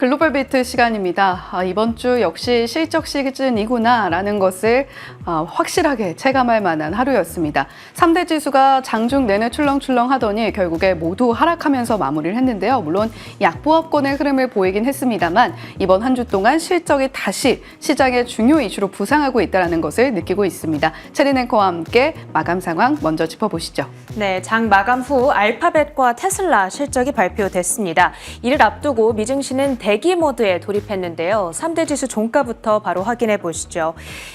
글로벌 비트 시간입니다. 이번 주 역시 실적 시즌이구나라는 것을 확실하게 체감할 만한 하루였습니다. 3대 지수가 장중 내내 출렁출렁 하더니 결국에 모두 하락하면서 마무리를 했는데요. 물론 약보합권의 흐름을 보이긴 했습니다만 이번 한 주 동안 실적이 다시 시장의 중요 이슈로 부상하고 있다는 것을 느끼고 있습니다. 체린 앵커와 함께 마감 상황 먼저 짚어보시죠. 네, 장 마감 후 알파벳과 테슬라 실적이 발표됐습니다. 이를 앞두고 미증시는 대기 모드에 돌입했는데요. 3대 지수 종가부터 바로 확인해 보시죠.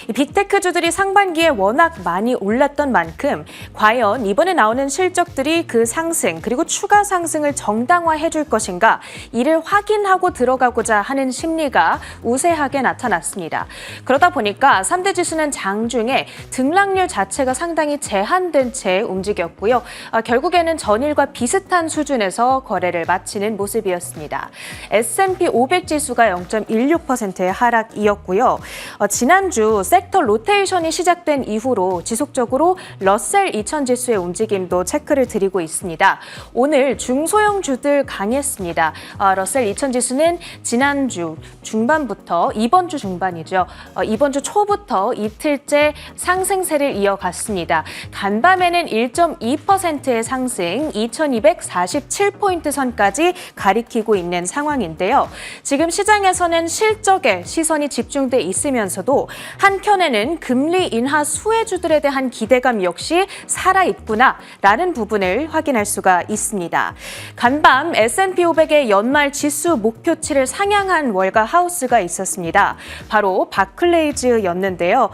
이 빅테크주들이 상반기에 워낙 많이 올랐던 만큼 과연 이번에 나오는 실적들이 그 상승 그리고 추가 상승을 정당화해 줄 것인가 이를 확인하고 들어가고자 하는 심리가 우세하게 나타났습니다. 그러다 보니까 3대 지수는 장중에 등락률 자체가 상당히 제한된 채 움직였고요. 결국에는 전일과 비슷한 수준에서 거래를 마치는 모습이었습니다. S&P 500 지수가 0.16%의 하락이었고요. 지난주 섹터 로테이션이 시작된 이후로 지속적으로 러셀 2000 지수의 움직임도 체크를 드리고 있습니다. 오늘 중소형주들 강했습니다. 러셀 2000 지수는 지난주 중반부터 이번 주 중반이죠. 이번 주 초부터 이틀째 상승세를 이어갔습니다. 간밤에는 1.2%의 상승, 2247포인트 선까지 가리키고 있는 상황인데요. 지금 시장에서는 실적에 시선이 집중돼 있으면서도 한켠에는 금리 인하 수혜주들에 대한 기대감 역시 살아있구나라는 부분을 확인할 수가 있습니다. 간밤 S&P 500의 연말 지수 목표치를 상향한 월가 하우스가 있었습니다. 바로 바클레이즈였는데요.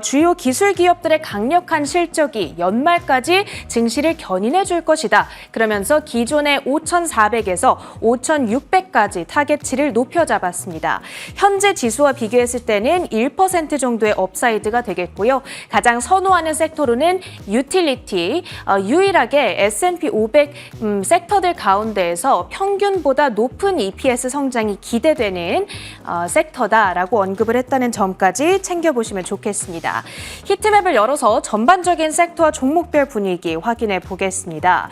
주요 기술 기업들의 강력한 실적이 연말까지 증시를 견인해 줄 것이다. 그러면서 기존의 5,400에서 5,600까지 타겟치를 높여 잡았습니다. 현재 지수와 비교했을 때는 1% 정도의 업사이드가 되겠고요. 가장 선호하는 섹터로는 유틸리티, 유일하게 S&P 500 섹터들 가운데에서 평균보다 높은 EPS 성장이 기대되는 섹터다라고 언급을 했다는 점까지 챙겨보시면 좋겠습니다. 히트맵을 열어서 전반적인 섹터와 종목별 분위기 확인해 보겠습니다.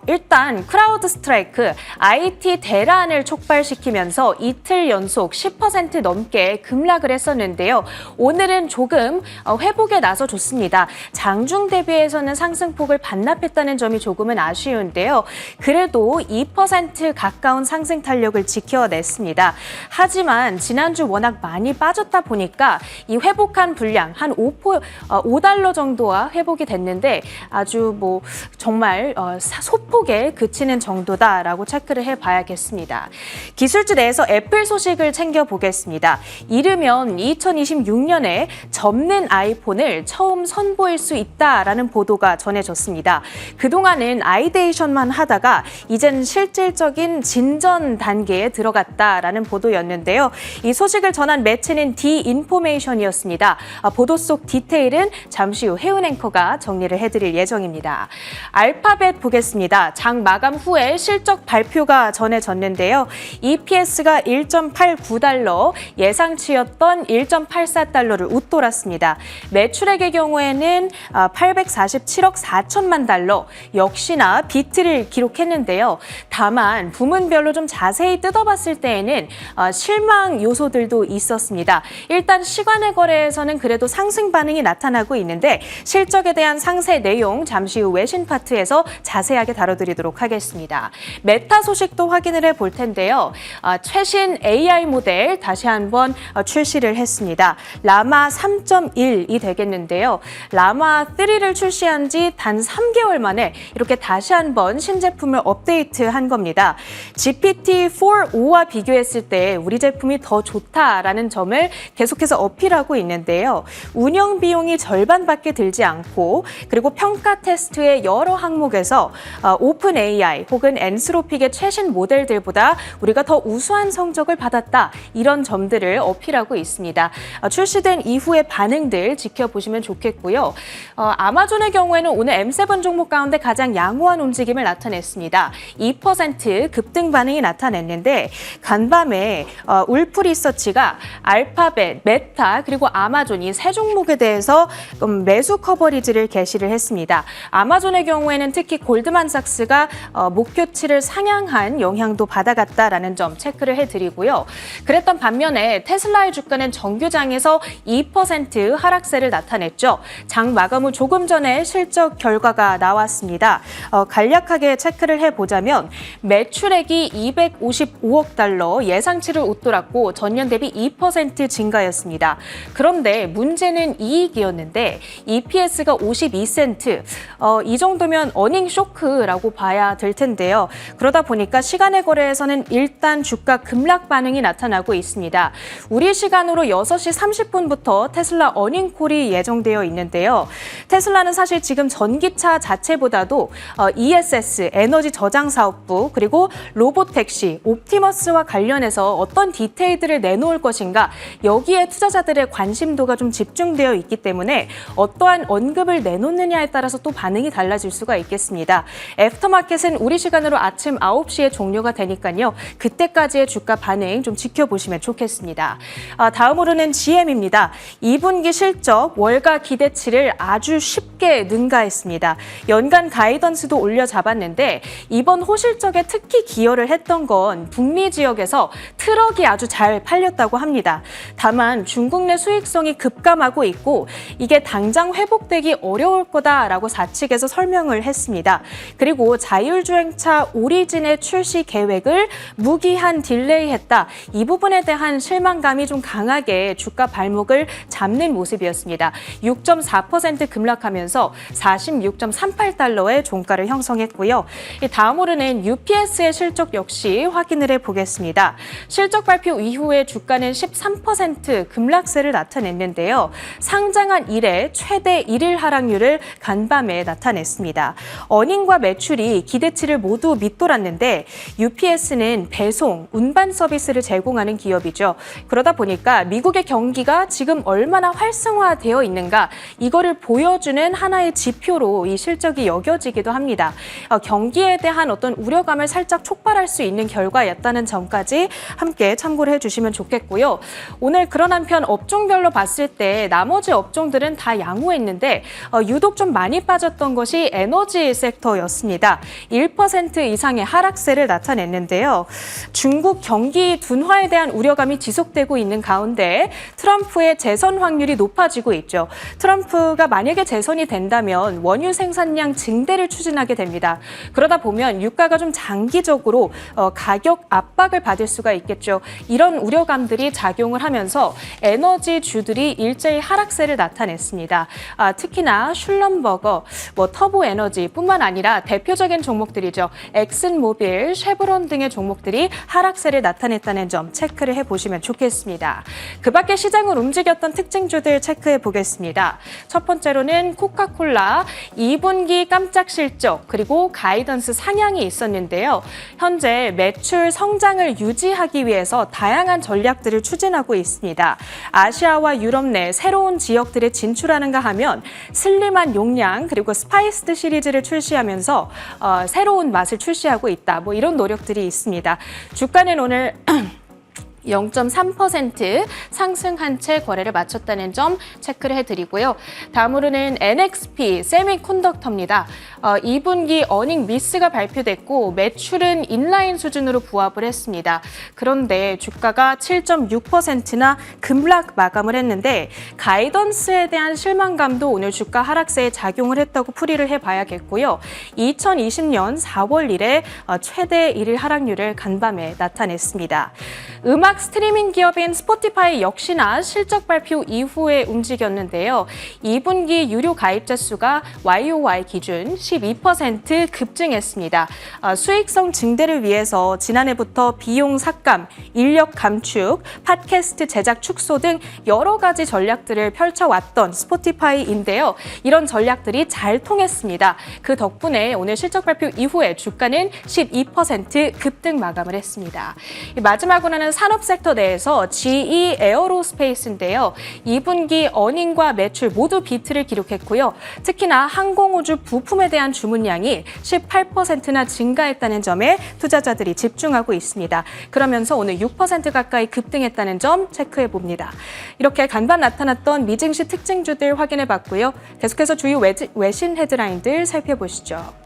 일단 크라우드 스트라이크, IT 대란을 촉발시키면서 이틀 연속 10% 넘게 급락을 했었는데요. 오늘은 조금 회복에 나서줬습니다. 장중 대비해서는 상승폭을 반납했다는 점이 조금은 아쉬운데요. 그래도 2% 가까운 상승 탄력을 지켜냈습니다. 하지만 지난주 워낙 많이 빠졌다 보니까 이 회복한 분량 한 5달러 정도와 회복이 됐는데 아주 정말 소폭에 그치는 정도다라고 체크를 해봐야겠습니다. 기술주 내에서 애플 소식을 챙겨보겠습니다. 이르면 2026년에 접는 아이폰을 처음 선보일 수 있다라는 보도가 전해졌습니다. 그동안은 아이데이션만 하다가 이젠 실질적인 진전 단계에 들어갔다라는 보도였는데요. 이 소식을 전한 매체는 디인포메이션이었습니다. 보도 속 디테일은 잠시 후 혜은 앵커가 정리를 해드릴 예정입니다. 알파벳 보겠습니다. 장 마감 후에 실적 발표가 전해졌는데요. EPS가 1.89달러, 예상치였던 1.84달러를 웃돌았습니다. 매출액의 경우에는 847억 4천만 달러, 역시나 비트를 기록했는데요. 다만 부문별로 좀 자세히 뜯어봤을 때에는 실망 요소들도 있었습니다. 일단 시간의 거래에서는 그래도 상승 반응이 나타나고 있는데 실적에 대한 상세 내용 잠시 후 외신 파트에서 자세하게 다뤄드리도록 하겠습니다. 메타 소식도 확인을 해볼 텐데요. 최신 AI 모델 다시 한번 출시를 했습니다. 라마 3.1이 되겠는데요. 라마 3를 출시한 지 단 3개월 만에 이렇게 다시 한번 신제품을 업데이트한 겁니다. GPT-4.5와 비교했을 때 우리 제품이 더 좋다라는 점을 계속해서 어필하고 있는데요. 운영 비용이 절반밖에 들지 않고 그리고 평가 테스트의 여러 항목에서 오픈 AI 혹은 엔스로픽의 최신 모델들보다 우리가 더 우수한 성적을 받았다. 이런 점들을 어필하고 있습니다. 출시된 이후의 반응들 지켜보시면 좋겠고요. 아마존의 경우에는 오늘 M7 종목 가운데 가장 양호한 움직임을 나타냈습니다. 2% 급등 반응이 나타냈는데 간밤에 울프 리서치가 알파벳, 메타 그리고 아마존 이 세 종목에 대해서 매수 커버리지를 게시를 했습니다. 아마존의 경우에는 특히 골드만삭스가 목표치를 상향한 영향도 받아갔다라는 점 점 체크를 해드리고요. 그랬던 반면에 테슬라의 주가는 정규장에서 2% 하락세를 나타냈죠. 장 마감 후 조금 전에 실적 결과가 나왔습니다. 간략하게 체크를 해보자면 매출액이 255억 달러, 예상치를 웃돌았고 전년 대비 2% 증가였습니다. 그런데 문제는 이익이었는데 EPS가 52센트, 이 정도면 어닝 쇼크라고 봐야 될 텐데요. 그러다 보니까 시간의 거래에서는 일단 주가 급락 반응이 나타나고 있습니다. 우리 시간으로 6시 30분부터 테슬라 어닝콜이 예정되어 있는데요. 테슬라는 사실 지금 전기차 자체보다도 ESS, 에너지 저장 사업부, 그리고 로보택시, 옵티머스와 관련해서 어떤 디테일들을 내놓을 것인가, 여기에 투자자들의 관심도가 좀 집중되어 있기 때문에 어떠한 언급을 내놓느냐에 따라서 또 반응이 달라질 수가 있겠습니다. 애프터마켓은 우리 시간으로 아침 9시에 종료가 되니까요. 그때까지의 주가 반응 좀 지켜보시면 좋겠습니다. 다음으로는 GM입니다. 2분기 실적 월가 기대치를 아주 쉽게 능가했습니다. 연간 가이던스도 올려 잡았는데 이번 호실적에 특히 기여를 했던 건 북미 지역에서 트럭이 아주 잘 팔렸다고 합니다. 다만 중국 내 수익성이 급감하고 있고 이게 당장 회복되기 어려울 거다라고 사측에서 설명을 했습니다. 그리고 자율주행차 오리진의 출시 계획을 무기한 딜레이했다. 이 부분에 대한 실망감이 좀 강하게 주가 발목을 잡는 모습이었습니다. 6.4% 급락하면서 46.38달러의 종가를 형성했고요. 다음으로는 UPS의 실적 역시 확인을 해보겠습니다. 실적 발표 이후에 주가는 13% 급락세를 나타냈는데요. 상장한 이래 최대 1일 하락률을 간밤에 나타냈습니다. 어닝과 매출이 기대치를 모두 밑돌았는데 UPS는 배송, 운반 서비스를 제공하는 기업이죠. 그러다 보니까 미국의 경기가 지금 얼마나 활성화되어 있는가, 이거를 보여주는 하나의 지표로 이 실적이 여겨지기도 합니다. 경기에 대한 어떤 우려감을 살짝 촉발할 수 있는 결과였다는 점까지 함께 참고를 해주시면 좋겠고요. 오늘 그런 한편 업종별로 봤을 때 나머지 업종들은 다 양호했는데 유독 좀 많이 빠졌던 것이 에너지 섹터였습니다. 1% 이상의 하락세를 나타냈는데요. 중국 경기 둔화에 대한 우려감이 지속되고 있는 가운데 트럼프의 재선 확률이 높아지고 있죠. 트럼프가 만약에 재선이 된다면 원유 생산량 증대를 추진하게 됩니다. 그러다 보면 유가가 좀 장기적으로 가격 압박을 받을 수가 있겠죠. 이런 우려감들이 작용을 하면서 에너지주들이 일제히 하락세를 나타냈습니다. 특히나 슐럼버거, 터보에너지뿐만 아니라 대표적인 종목들이죠. 엑슨모빌, 쉐브론 등의 종목들이 하락세를 나타냈다는 점 체크를 해보시면 좋겠습니다. 그 밖에 시장을 움직였던 특징주들 체크해 보겠습니다. 첫 번째로는 코카콜라 2분기 깜짝 실적 그리고 가이던스 상향이 있었는데요. 현재 매출 성장을 유지하기 위해서 다양한 전략들을 추진하고 있습니다. 아시아와 유럽 내 새로운 지역들에 진출하는가 하면 슬림한 용량 그리고 스파이스드 시리즈를 출시하면서 새로운 맛을 출시하고 있다. 이런 노력들이 있습니다. 주가는 오늘 0.3% 상승한 채 거래를 마쳤다는 점 체크를 해드리고요. 다음으로는 NXP 세미컨덕터입니다. 2분기 어닝 미스가 발표됐고 매출은 인라인 수준으로 부합을 했습니다. 그런데 주가가 7.6%나 급락 마감을 했는데 가이던스에 대한 실망감도 오늘 주가 하락세에 작용을 했다고 풀이를 해봐야겠고요. 2020년 4월 이래 최대 1일 하락률을 간밤에 나타냈습니다. 음악 스트리밍 기업인 스포티파이 역시나 실적 발표 이후에 움직였는데요. 2분기 유료 가입자 수가 YOY 기준 12% 급증했습니다. 수익성 증대를 위해서 지난해부터 비용 삭감, 인력 감축, 팟캐스트 제작 축소 등 여러 가지 전략들을 펼쳐왔던 스포티파이인데요. 이런 전략들이 잘 통했습니다. 그 덕분에 오늘 실적 발표 이후에 주가는 12% 급등 마감을 했습니다. 마지막으로는 산업 섹터 내에서 GE 에어로스페이스인데요. 2분기 어닝과 매출 모두 비트를 기록했고요. 특히나 항공우주 부품에 대한 주문량이 18%나 증가했다는 점에 투자자들이 집중하고 있습니다. 그러면서 오늘 6% 가까이 급등했다는 점 체크해 봅니다. 이렇게 간밤 나타났던 미증시 특징주들 확인해 봤고요. 계속해서 주요 외신 헤드라인들 살펴보시죠.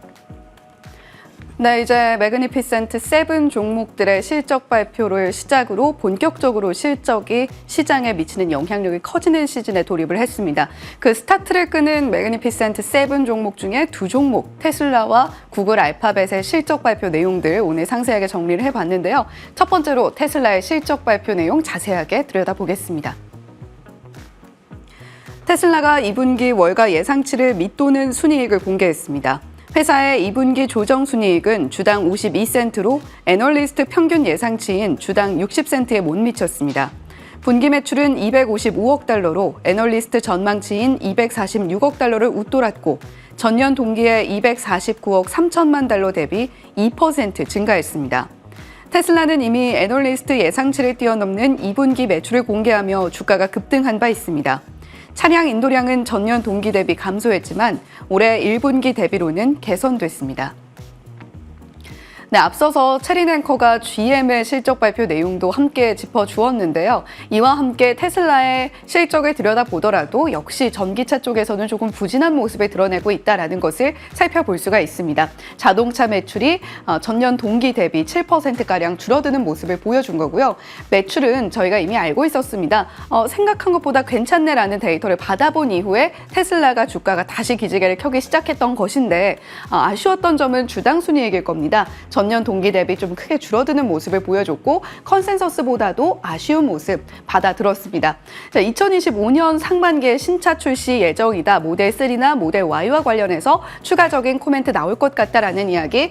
네, 이제 매그니피센트 7 종목들의 실적 발표를 시작으로 본격적으로 실적이 시장에 미치는 영향력이 커지는 시즌에 돌입을 했습니다. 그 스타트를 끄는 매그니피센트 7 종목 중에 두 종목, 테슬라와 구글 알파벳의 실적 발표 내용들 오늘 상세하게 정리를 해봤는데요. 첫 번째로 테슬라의 실적 발표 내용 자세하게 들여다보겠습니다. 테슬라가 2분기 월가 예상치를 밑도는 순이익을 공개했습니다. 회사의 2분기 조정 순이익은 주당 52센트로 애널리스트 평균 예상치인 주당 60센트에 못 미쳤습니다. 분기 매출은 255억 달러로 애널리스트 전망치인 246억 달러를 웃돌았고 전년 동기에 249억 3천만 달러 대비 2% 증가했습니다. 테슬라는 이미 애널리스트 예상치를 뛰어넘는 2분기 매출을 공개하며 주가가 급등한 바 있습니다. 차량 인도량은 전년 동기 대비 감소했지만 올해 1분기 대비로는 개선됐습니다. 네, 앞서서 체린앵커가 GM의 실적 발표 내용도 함께 짚어주었는데요. 이와 함께 테슬라의 실적을 들여다보더라도 역시 전기차 쪽에서는 조금 부진한 모습을 드러내고 있다는 것을 살펴볼 수가 있습니다. 자동차 매출이 전년 동기 대비 7%가량 줄어드는 모습을 보여준 거고요. 매출은 저희가 이미 알고 있었습니다. 생각한 것보다 괜찮네라는 데이터를 받아본 이후에 테슬라가 주가가 다시 기지개를 켜기 시작했던 것인데 아쉬웠던 점은 주당 순이익일 겁니다. 전년 동기 대비 좀 크게 줄어드는 모습을 보여줬고 컨센서스보다도 아쉬운 모습 받아들었습니다. 자, 2025년 상반기에 신차 출시 예정이다. 모델 3나 모델 Y와 관련해서 추가적인 코멘트 나올 것 같다라는 이야기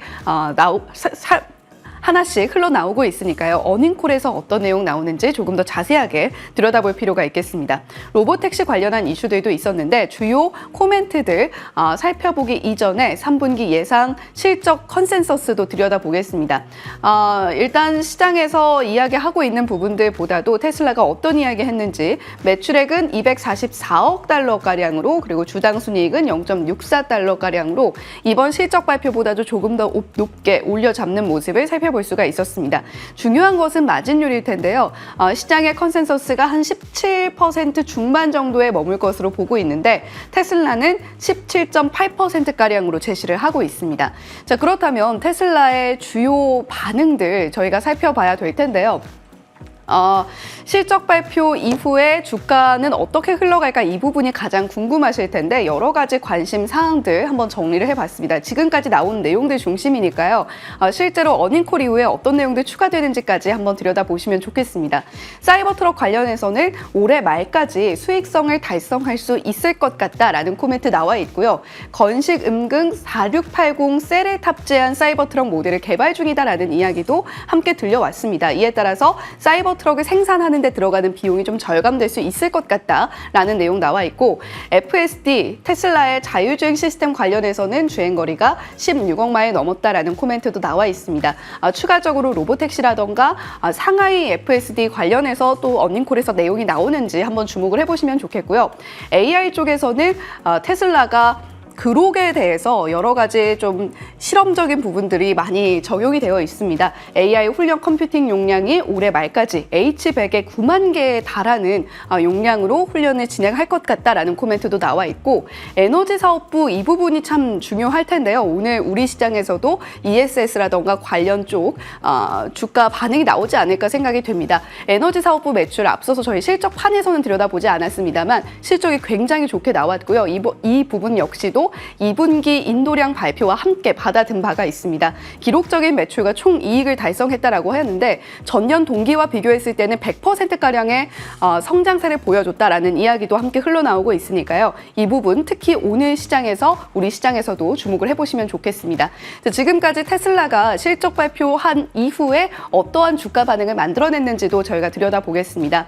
하나씩 흘러나오고 있으니까요. 어닝콜에서 어떤 내용 나오는지 조금 더 자세하게 들여다볼 필요가 있겠습니다. 로보택시 관련한 이슈들도 있었는데 주요 코멘트들 살펴보기 이전에 3분기 예상 실적 컨센서스도 들여다보겠습니다. 일단 시장에서 이야기하고 있는 부분들보다도 테슬라가 어떤 이야기 했는지 매출액은 244억 달러가량으로 그리고 주당 순이익은 0.64달러가량으로 이번 실적 발표보다도 조금 더 높게 올려잡는 모습을 살펴볼 수가 있었습니다. 중요한 것은 마진율일 텐데요. 시장의 컨센서스가 한 17% 중반 정도에 머물 것으로 보고 있는데 테슬라는 17.8%가량으로 제시를 하고 있습니다. 자, 그렇다면 테슬라의 주요 반응들 저희가 살펴봐야 될 텐데요. 실적 발표 이후에 주가는 어떻게 흘러갈까 이 부분이 가장 궁금하실 텐데 여러 가지 관심 사항들 한번 정리를 해봤습니다. 지금까지 나온 내용들 중심이니까요. 실제로 어닝콜 이후에 어떤 내용들 추가되는지까지 한번 들여다보시면 좋겠습니다. 사이버트럭 관련해서는 올해 말까지 수익성을 달성할 수 있을 것 같다라는 코멘트 나와 있고요. 건식 음극 4680 셀에 탑재한 사이버트럭 모델을 개발 중이다라는 이야기도 함께 들려왔습니다. 이에 따라서 사이버트럭을 생산하는 데 들어가는 비용이 좀 절감될 수 있을 것 같다라는 내용 나와 있고 FSD, 테슬라의 자율주행 시스템 관련해서는 주행거리가 16억 마일 넘었다라는 코멘트도 나와 있습니다. 추가적으로 로보택시라던가 상하이 FSD 관련해서 또 어닝콜에서 내용이 나오는지 한번 주목을 해보시면 좋겠고요. AI 쪽에서는 테슬라가 그록에 대해서 여러 가지 좀 실험적인 부분들이 많이 적용이 되어 있습니다. AI 훈련 컴퓨팅 용량이 올해 말까지 H100에 9만 개에 달하는 용량으로 훈련을 진행할 것 같다라는 코멘트도 나와 있고 에너지 사업부 이 부분이 참 중요할 텐데요. 오늘 우리 시장에서도 ESS라던가 관련 쪽 주가 반응이 나오지 않을까 생각이 됩니다. 에너지 사업부 매출 앞서서 저희 실적판에서는 들여다보지 않았습니다만 실적이 굉장히 좋게 나왔고요. 이 부분 역시도 2분기 인도량 발표와 함께 받아든 바가 있습니다. 기록적인 매출과 총이익을 달성했다라고 하는데 전년 동기와 비교했을 때는 100%가량의 성장세를 보여줬다라는 이야기도 함께 흘러나오고 있으니까요. 이 부분 특히 오늘 시장에서 우리 시장에서도 주목을 해보시면 좋겠습니다. 지금까지 테슬라가 실적 발표한 이후에 어떠한 주가 반응을 만들어냈는지도 저희가 들여다보겠습니다.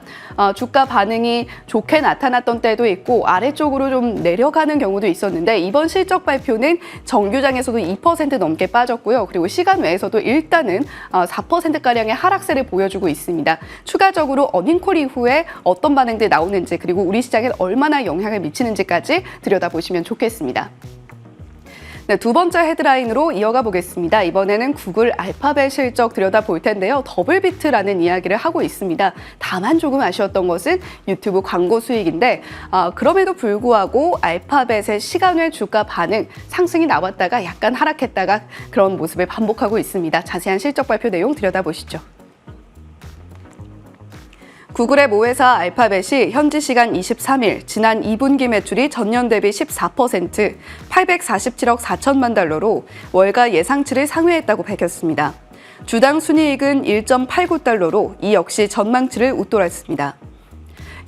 주가 반응이 좋게 나타났던 때도 있고 아래쪽으로 좀 내려가는 경우도 있었는데 이번 실적 발표는 정규장에서도 2% 넘게 빠졌고요. 그리고 시간 외에서도 일단은 4%가량의 하락세를 보여주고 있습니다. 추가적으로 어닝콜 이후에 어떤 반응들이 나오는지 그리고 우리 시장에 얼마나 영향을 미치는지까지 들여다보시면 좋겠습니다. 네, 두 번째 헤드라인으로 이어가 보겠습니다. 이번에는 구글 알파벳 실적 들여다볼 텐데요. 더블비트라는 이야기를 하고 있습니다. 다만 조금 아쉬웠던 것은 유튜브 광고 수익인데 그럼에도 불구하고 알파벳의 시간외 주가 반응 상승이 나왔다가 약간 하락했다가 그런 모습을 반복하고 있습니다. 자세한 실적 발표 내용 들여다보시죠. 구글의 모회사 알파벳이 현지 시간 23일 지난 2분기 매출이 전년 대비 14%, 847억 4천만 달러로 월가 예상치를 상회했다고 밝혔습니다. 주당 순이익은 1.89달러로 이 역시 전망치를 웃돌았습니다.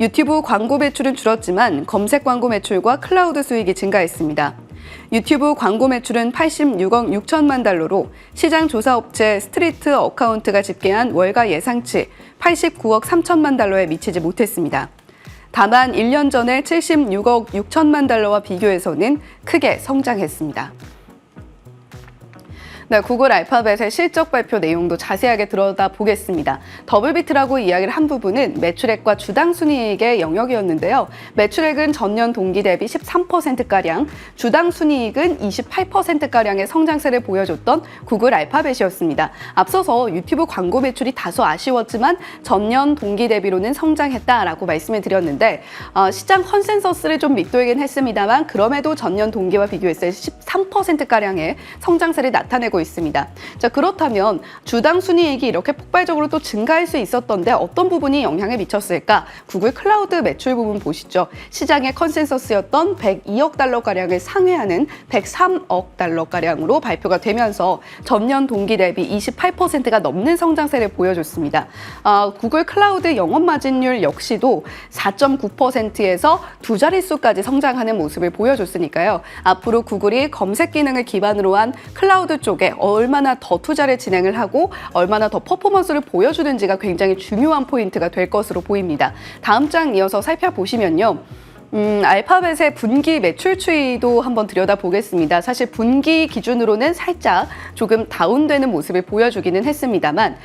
유튜브 광고 매출은 줄었지만 검색 광고 매출과 클라우드 수익이 증가했습니다. 유튜브 광고 매출은 86억 6천만 달러로 시장 조사 업체 스트리트 어카운트가 집계한 월가 예상치 89억 3천만 달러에 미치지 못했습니다. 다만 1년 전의 76억 6천만 달러와 비교해서는 크게 성장했습니다. 네, 구글 알파벳의 실적 발표 내용도 자세하게 들여다보겠습니다. 더블비트라고 이야기를 한 부분은 매출액과 주당 순이익의 영역이었는데요. 매출액은 전년 동기 대비 13%가량, 주당 순이익은 28%가량의 성장세를 보여줬던 구글 알파벳이었습니다. 앞서서 유튜브 광고 매출이 다소 아쉬웠지만 전년 동기 대비로는 성장했다라고 말씀을 드렸는데 시장 컨센서스를 좀 밑돌긴 했습니다만 그럼에도 전년 동기와 비교했을 때 13%가량의 성장세를 나타내고 있습니다. 자, 그렇다면 주당 순이익이 이렇게 폭발적으로 또 증가할 수 있었던데 어떤 부분이 영향을 미쳤을까? 구글 클라우드 매출 부분 보시죠. 시장의 컨센서스였던 102억 달러가량을 상회하는 103억 달러가량으로 발표가 되면서 전년 동기 대비 28%가 넘는 성장세를 보여줬습니다. 구글 클라우드 영업 마진율 역시도 4.9%에서 두 자릿수까지 성장하는 모습을 보여줬으니까요. 앞으로 구글이 검색 기능을 기반으로 한 클라우드 쪽에 얼마나 더 투자를 진행을 하고 얼마나 더 퍼포먼스를 보여주는지가 굉장히 중요한 포인트가 될 것으로 보입니다. 다음 장 이어서 살펴보시면요. 알파벳의 분기 매출 추이도 한번 들여다보겠습니다. 사실 분기 기준으로는 살짝 조금 다운되는 모습을 보여주기는 했습니다만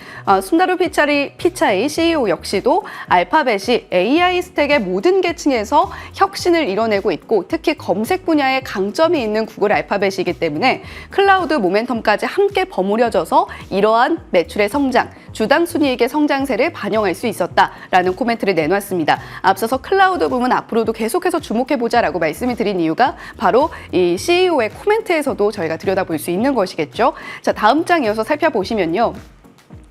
순다루 피차이 CEO 역시도 알파벳이 AI 스택의 모든 계층에서 혁신을 이뤄내고 있고 특히 검색 분야에 강점이 있는 구글 알파벳이기 때문에 클라우드 모멘텀까지 함께 버무려져서 이러한 매출의 성장, 주당 순이익의 성장세를 반영할 수 있었다라는 코멘트를 내놨습니다. 앞서서 클라우드 부분 앞으로도 계속해서 주목해보자라고 말씀을 드린 이유가 바로 이 CEO의 코멘트에서도 저희가 들여다볼 수 있는 것이겠죠. 자, 다음 장 이어서 살펴보시면요.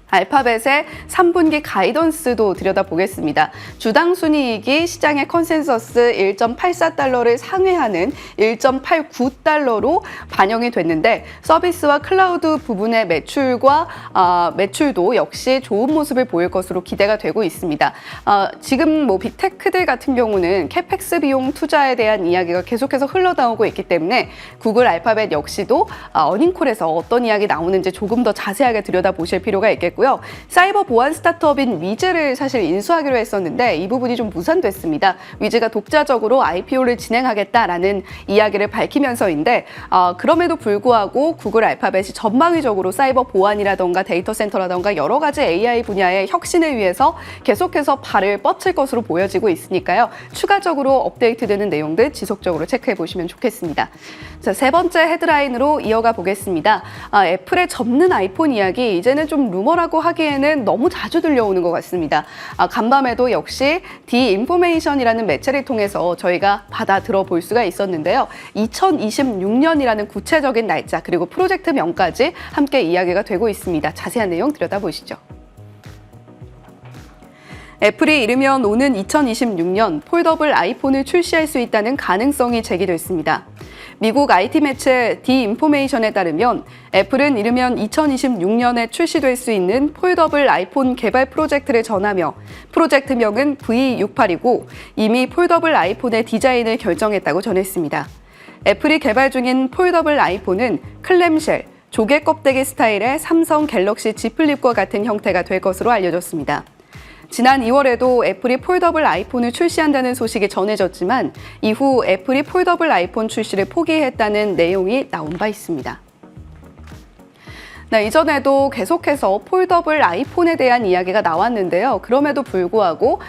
알파벳의 3분기 가이던스도 들여다보겠습니다. 주당 순이익이 시장의 컨센서스 1.84달러를 상회하는 1.89달러로 반영이 됐는데 서비스와 클라우드 부분의 매출도 역시 좋은 모습을 보일 것으로 기대가 되고 있습니다. 지금 빅테크들 같은 경우는 캐펙스 비용 투자에 대한 이야기가 계속해서 흘러나오고 있기 때문에 구글 알파벳 역시도 어닝콜에서 어떤 이야기 나오는지 조금 더 자세하게 들여다보실 필요가 있겠고요. 사이버 보안 스타트업인 위즈를 사실 인수하기로 했었는데 이 부분이 좀 무산됐습니다. 위즈가 독자적으로 IPO를 진행하겠다라는 이야기를 밝히면서인데 그럼에도 불구하고 구글 알파벳이 전방위적으로 사이버 보안이라던가 데이터 센터라던가 여러 가지 AI 분야의 혁신을 위해서 계속해서 발을 뻗칠 것으로 보여지고 있으니까요. 추가적으로 업데이트되는 내용들 지속적으로 체크해 보시면 좋겠습니다. 자, 세 번째 헤드라인으로 이어가 보겠습니다. 애플의 접는 아이폰 이야기 이제는 좀 루머라고 하기에는 너무 자주 들려오는 것 같습니다. 간밤에도 역시 디인포메이션이라는 매체를 통해서 저희가 받아 들어볼 수가 있었는데요. 2026년이라는 구체적인 날짜 그리고 프로젝트명까지 함께 이야기가 되고 있습니다. 자세한 내용 들여다보시죠. 애플이 이르면 오는 2026년 폴더블 아이폰을 출시할 수 있다는 가능성이 제기됐습니다. 미국 IT 매체 디인포메이션에 따르면 애플은 이르면 2026년에 출시될 수 있는 폴더블 아이폰 개발 프로젝트를 전하며 프로젝트명은 V68이고 이미 폴더블 아이폰의 디자인을 결정했다고 전했습니다. 애플이 개발 중인 폴더블 아이폰은 클램쉘, 조개 껍데기 스타일의 삼성 갤럭시 Z 플립과 같은 형태가 될 것으로 알려졌습니다. 지난 2월에도 애플이 폴더블 아이폰을 출시한다는 소식이 전해졌지만 이후 애플이 폴더블 아이폰 출시를 포기했다는 내용이 나온 바 있습니다. 네, 이전에도 계속해서 폴더블 아이폰에 대한 이야기가 나왔는데요. 그럼에도 불구하고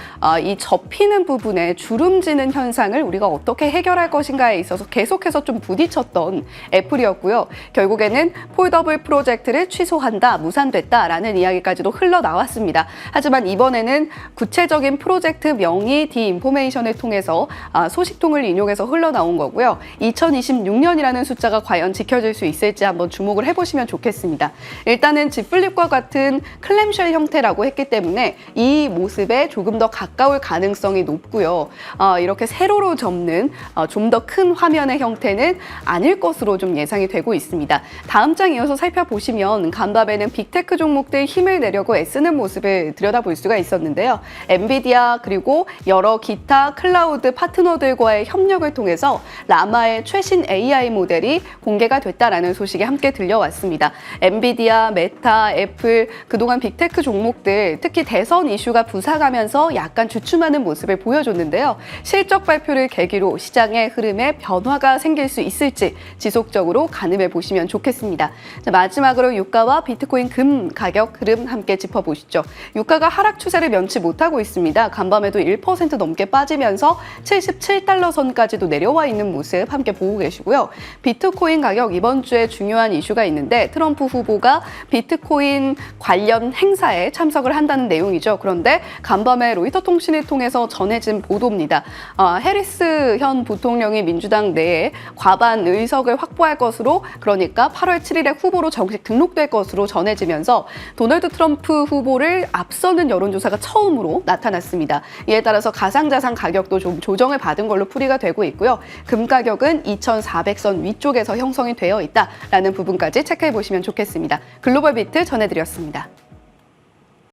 이 접히는 부분에 주름지는 현상을 우리가 어떻게 해결할 것인가에 있어서 계속해서 좀 부딪혔던 애플이었고요. 결국에는 폴더블 프로젝트를 취소한다, 무산됐다라는 이야기까지도 흘러나왔습니다. 하지만 이번에는 구체적인 프로젝트 명의 디인포메이션을 통해서 소식통을 인용해서 흘러나온 거고요. 2026년이라는 숫자가 과연 지켜질 수 있을지 한번 주목을 해보시면 좋겠습니다. 일단은 Z 플립과 같은 클램쉘 형태라고 했기 때문에 이 모습에 조금 더 가까울 가능성이 높고요. 이렇게 세로로 접는 좀 더 큰 화면의 형태는 아닐 것으로 좀 예상이 되고 있습니다. 다음 장 이어서 살펴보시면 간밤에는 빅테크 종목들 힘을 내려고 애쓰는 모습을 들여다볼 수가 있었는데요. 엔비디아 그리고 여러 기타 클라우드 파트너들과의 협력을 통해서 라마의 최신 AI 모델이 공개가 됐다라는 소식이 함께 들려왔습니다. 엔비디아, 메타, 애플, 그동안 빅테크 종목들 특히 대선 이슈가 부상하면서 약간 주춤하는 모습을 보여줬는데요. 실적 발표를 계기로 시장의 흐름에 변화가 생길 수 있을지 지속적으로 가늠해 보시면 좋겠습니다. 자, 마지막으로 유가와 비트코인 금 가격 흐름 함께 짚어보시죠. 유가가 하락 추세를 면치 못하고 있습니다. 간밤에도 1% 넘게 빠지면서 77달러 선까지도 내려와 있는 모습 함께 보고 계시고요. 비트코인 가격 이번 주에 중요한 이슈가 있는데 트럼프 후보가 비트코인 관련 행사에 참석을 한다는 내용이죠. 그런데 간밤에 로이터 통신을 통해서 전해진 보도입니다. 해리스 현 부통령이 민주당 내에 과반 의석을 확보할 것으로, 그러니까 8월 7일에 후보로 정식 등록될 것으로 전해지면서 도널드 트럼프 후보를 앞서는 여론조사가 처음으로 나타났습니다. 이에 따라서 가상자산 가격도 좀 조정을 받은 걸로 풀이가 되고 있고요. 금 가격은 2,400선 위쪽에서 형성이 되어 있다라는 부분까지 체크해 보시면 좋겠습니다. 글로벌 비트 전해드렸습니다.